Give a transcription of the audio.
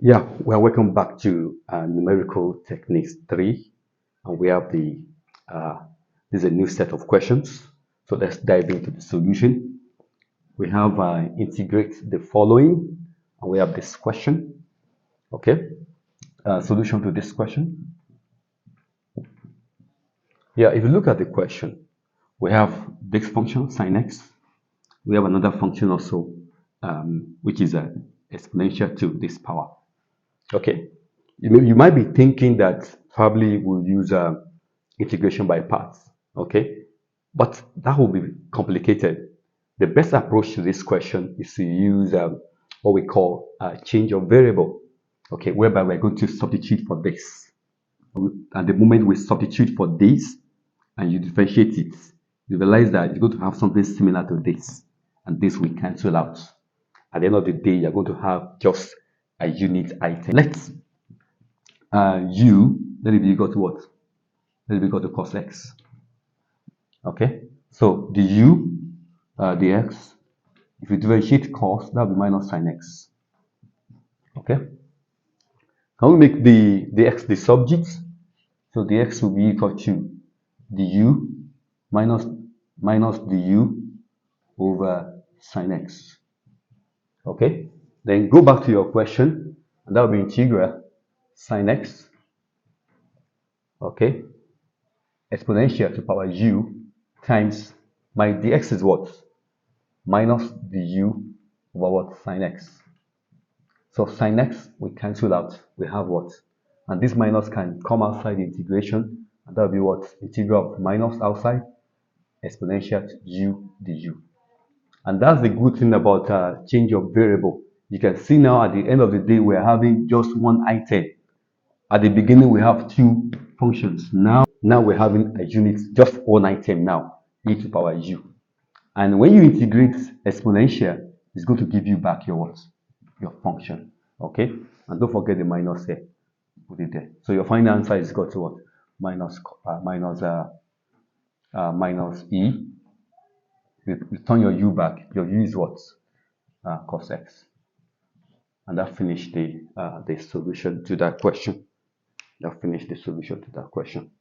Yeah, well, welcome back to numerical techniques 3, and we have this is a new set of questions. So let's dive into the solution. We have integrate the following, and we have this question. Okay, solution to this question. Yeah, if you look at the question, we have this function sin x. We have another function also, which is exponential to this power. Okay, you might be thinking that probably we'll use integration by parts. Okay, but that will be complicated. The best approach to this question is to use what we call change of variable. Okay, whereby we're going to substitute for this. At the moment we substitute for this and you differentiate it, you realize that you're going to have something similar to this, and this will cancel out. At the end of the day, you're going to have just a unit item. Let it be equal to what? Let it be equal to cos x. Okay, so the u, the x, if you differentiate cos, that will be minus sin x. Okay, can we make the x the subject? So the x will be equal to the u minus the u over sin x. Okay, then go back to your question, and that will be integral sin x. Okay, exponential to power u times my dx is what? Minus the u over what? Sin x. So sin x we cancel out. We have what? And this minus can come outside the integration, and that will be what? Integral of minus outside exponential to u du. And that's the good thing about change of variable. You can see now at the end of the day, we're having just one item. At the beginning, we have two functions. Now we're having a unit, just one item now, e to power u. And when you integrate exponential, it's going to give you back your what? Your function. Okay? And don't forget the minus here. Put it there. So your final answer is equal to what? Minus e. Return your u back. Your u is what? Cos x. And that finished the solution to that question. That finished the solution to that question.